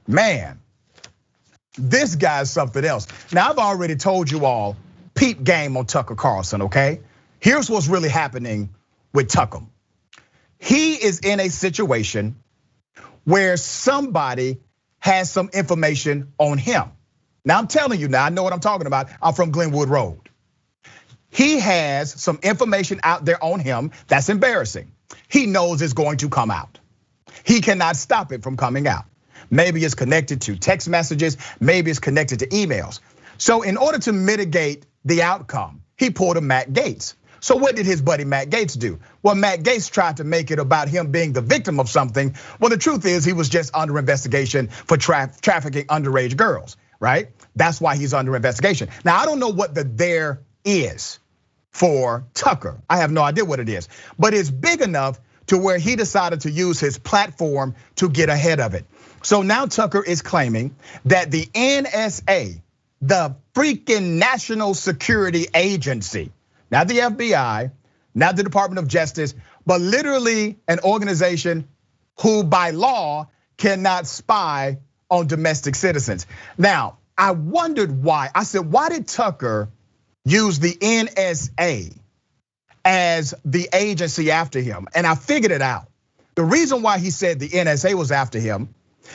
Man, this guy's something else. Now, I've already told you all, peep game on Tucker Carlson, okay? Here's what's really happening with Tucker. He is in a situation where somebody has some information on him. Now, I'm telling you now, I know what I'm talking about. I'm from Glenwood Road. He has some information out there on him that's embarrassing. He knows it's going to come out. He cannot stop it from coming out. Maybe it's connected to text messages, maybe it's connected to emails. So in order to mitigate the outcome, he pulled a Matt Gaetz. So what did his buddy Matt Gaetz do? Well, Matt Gaetz tried to make it about him being the victim of something. Well, the truth is he was just under investigation for trafficking underage girls, right? That's why he's under investigation. Now, I don't know what the there is for Tucker. I have no idea what it is, but it's big enough to where he decided to use his platform to get ahead of it. So now Tucker is claiming that the NSA, the freaking National Security Agency, not the FBI, not the Department of Justice, but literally an organization who by law cannot spy on domestic citizens. Now, I wondered why. I said, why did Tucker use the NSA as the agency after him? And I figured it out. The reason why he said the NSA was after him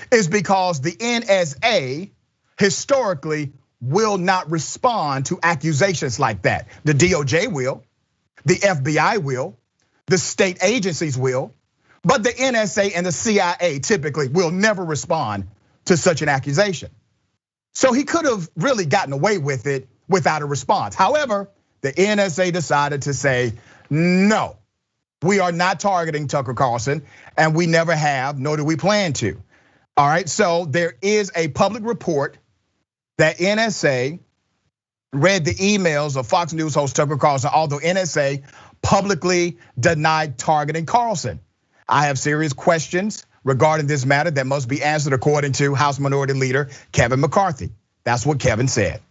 is because the NSA historically will not respond to accusations like that. The DOJ will, the FBI will, the state agencies will, but the NSA and the CIA typically will never respond to such an accusation. So he could have really gotten away with it without a response. However, the NSA decided to say, no, we are not targeting Tucker Carlson, and we never have, nor do we plan to. All right, so there is a public report that NSA read the emails of Fox News host Tucker Carlson, although NSA publicly denied targeting Carlson. I have serious questions regarding this matter that must be answered according to House Minority Leader Kevin McCarthy. That's what Kevin said.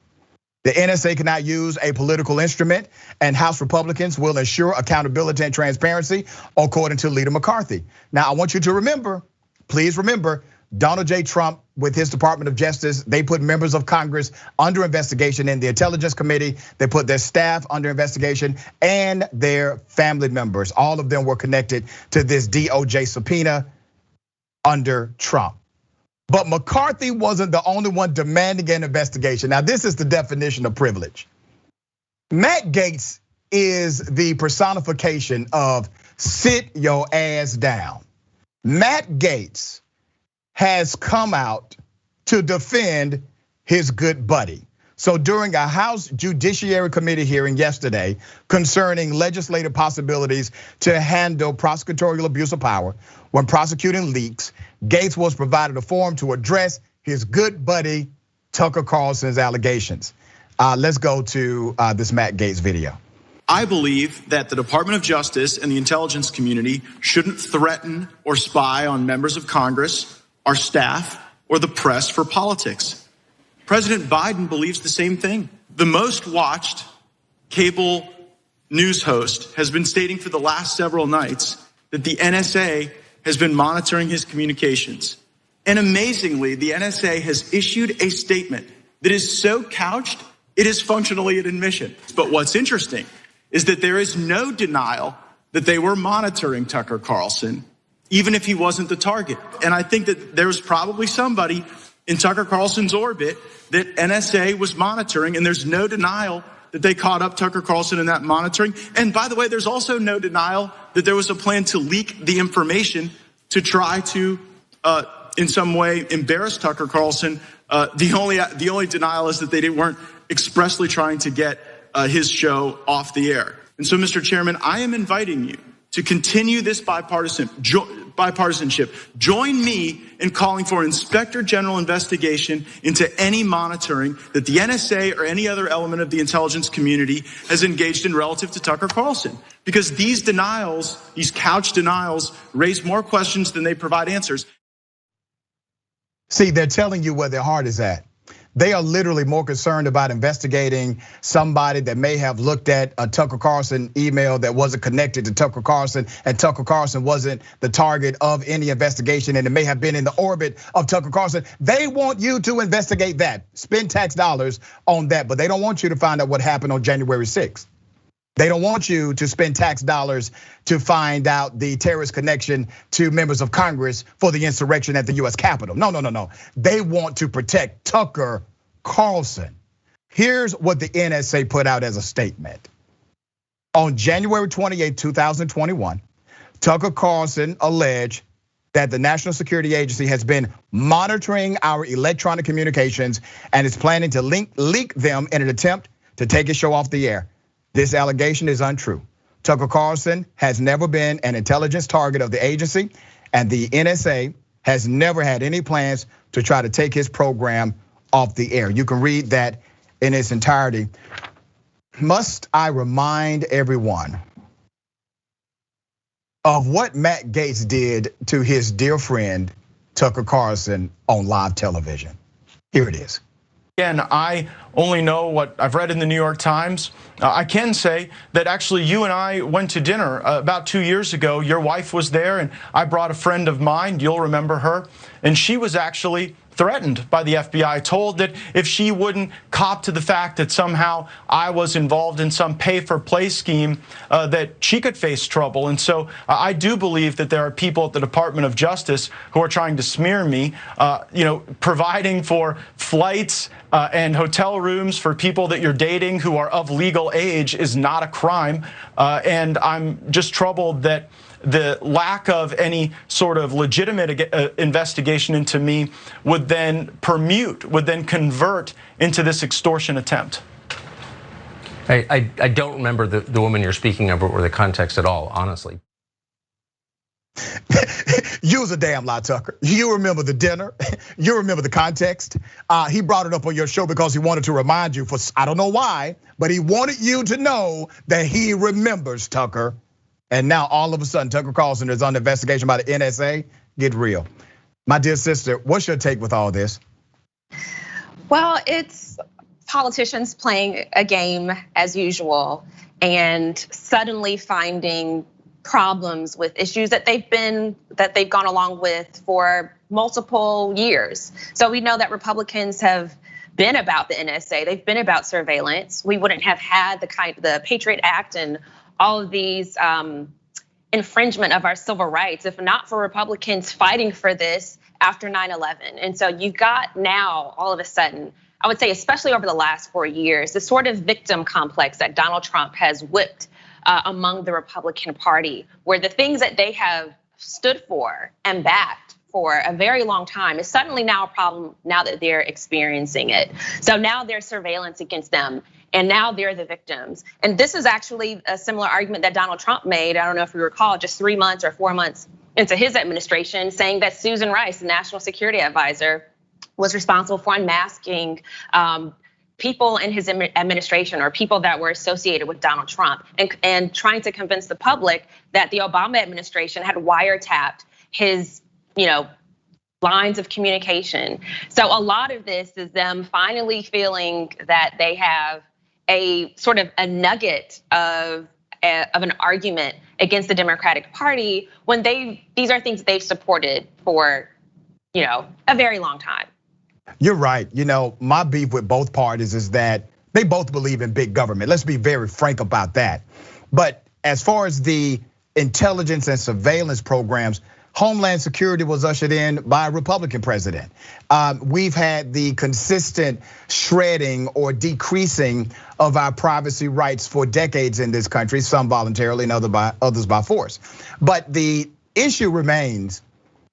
The NSA cannot use a political instrument, and House Republicans will ensure accountability and transparency, according to Leader McCarthy. Now, I want you to remember, please remember, Donald J. Trump, with his Department of Justice, they put members of Congress under investigation in the Intelligence Committee. They put their staff under investigation and their family members. All of them were connected to this DOJ subpoena under Trump. But McCarthy wasn't the only one demanding an investigation. Now, this is the definition of privilege. Matt Gaetz is the personification of sit your ass down. Matt Gaetz has come out to defend his good buddy. So during a House Judiciary Committee hearing yesterday concerning legislative possibilities to handle prosecutorial abuse of power when prosecuting leaks, Gaetz was provided a forum to address his good buddy Tucker Carlson's allegations. Let's go to this Matt Gaetz video. I believe that the Department of Justice and the intelligence community shouldn't threaten or spy on members of Congress, our staff, or the press for politics. President Biden believes the same thing. The most watched cable news host has been stating for the last several nights that the NSA has been monitoring his communications. And amazingly, the NSA has issued a statement that is so couched, it is functionally an admission. But what's interesting is that there is no denial that they were monitoring Tucker Carlson, even if he wasn't the target. And I think that there's probably somebody in Tucker Carlson's orbit that NSA was monitoring, and there's no denial that they caught up Tucker Carlson in that monitoring. And by the way, there's also no denial that there was a plan to leak the information to try to, in some way, embarrass Tucker Carlson. The only denial is that they weren't expressly trying to get his show off the air. And so, Mr. Chairman, I am inviting you to continue this bipartisanship. Join me in calling for an Inspector General investigation into any monitoring that the NSA or any other element of the intelligence community has engaged in relative to Tucker Carlson. Because these denials, these couch denials, raise more questions than they provide answers. See, they're telling you where their heart is at. They are literally more concerned about investigating somebody that may have looked at a Tucker Carlson email that wasn't connected to Tucker Carlson, and Tucker Carlson wasn't the target of any investigation, and it may have been in the orbit of Tucker Carlson. They want you to investigate that, spend tax dollars on that, but they don't want you to find out what happened on January 6th. They don't want you to spend tax dollars to find out the terrorist connection to members of Congress for the insurrection at the US Capitol. No. They want to protect Tucker Carlson. Here's what the NSA put out as a statement. On January 28, 2021, Tucker Carlson alleged that the National Security Agency has been monitoring our electronic communications and is planning to leak them in an attempt to take his show off the air. This allegation is untrue. Tucker Carlson has never been an intelligence target of the agency, and the NSA has never had any plans to try to take his program off the air. You can read that in its entirety. Must I remind everyone of what Matt Gaetz did to his dear friend Tucker Carlson on live television? Here it is. Again, I only know what I've read in the New York Times. I can say that actually you and I went to dinner about 2 years ago. Your wife was there, and I brought a friend of mine, you'll remember her, and she was actually threatened by the FBI, told that if she wouldn't cop to the fact that somehow I was involved in some pay-for-play scheme, that she could face trouble. And so I do believe that there are people at the Department of Justice who are trying to smear me, providing for flights and hotel rooms for people that you're dating who are of legal age is not a crime. And I'm just troubled that the lack of any sort of legitimate investigation into me would then convert into this extortion attempt. I don't remember the woman you're speaking of or the context at all, honestly. You was a damn lie, Tucker. You remember the dinner. You remember the context. He brought it up on your show because he wanted to remind you, for I don't know why, but he wanted you to know that he remembers, Tucker. And now all of a sudden, Tucker Carlson is under investigation by the NSA. Get real. My dear sister, what's your take with all this? Well, it's politicians playing a game as usual and suddenly finding problems with issues that they've gone along with for multiple years. So we know that Republicans have been about the NSA. They've been about surveillance. We wouldn't have had the Patriot Act and all of these infringement of our civil rights if not for Republicans fighting for this after 9/11. And so you got now all of a sudden, I would say especially over the last 4 years, the sort of victim complex that Donald Trump has whipped among the Republican Party, where the things that they have stood for and backed for a very long time is suddenly now a problem now that they're experiencing it. So now there's surveillance against them, and now they're the victims. And this is actually a similar argument that Donald Trump made, I don't know if you recall, just 3 months or 4 months into his administration, saying that Susan Rice, the National Security Advisor, was responsible for unmasking people in his administration or people that were associated with Donald Trump, and trying to convince the public that the Obama administration had wiretapped his lines of communication. So a lot of this is them finally feeling that they have a sort of a nugget of an argument against the Democratic Party when these are things they've supported for a very long time. You're right. My beef with both parties is that they both believe in big government. Let's be very frank about that. But as far as the intelligence and surveillance programs, Homeland Security was ushered in by a Republican president. We've had the consistent shredding or decreasing of our privacy rights for decades in this country, some voluntarily and others by force. But the issue remains,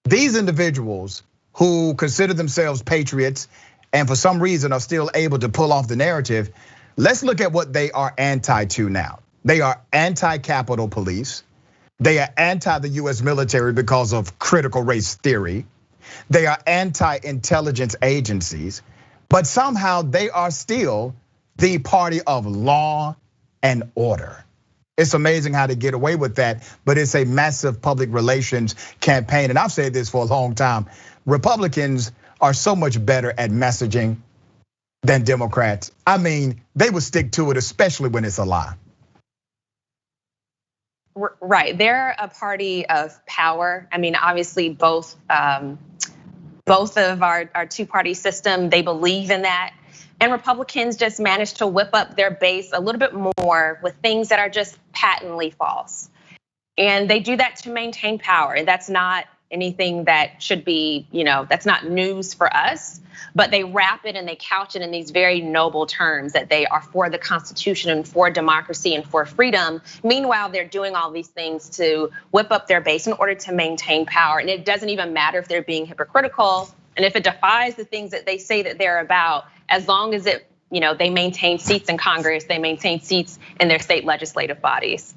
these individuals who consider themselves patriots and for some reason are still able to pull off the narrative, let's look at what they are anti to now. They are anti-Capitol Police. They are anti the US military because of critical race theory. They are anti-intelligence agencies, but somehow they are still the party of law and order. It's amazing how they get away with that, but it's a massive public relations campaign. And I've said this for a long time. Republicans are so much better at messaging than Democrats. I mean, they would stick to it, especially when it's a lie. Right, they're a party of power. I mean, obviously both of our two-party system, they believe in that. And Republicans just managed to whip up their base a little bit more with things that are just patently false. And they do that to maintain power. And that's not anything that should be, that's not news for us, but they wrap it and they couch it in these very noble terms that they are for the Constitution and for democracy and for freedom. Meanwhile, they're doing all these things to whip up their base in order to maintain power. And it doesn't even matter if they're being hypocritical and if it defies the things that they say that they're about, as long as they maintain seats in Congress, they maintain seats in their state legislative bodies.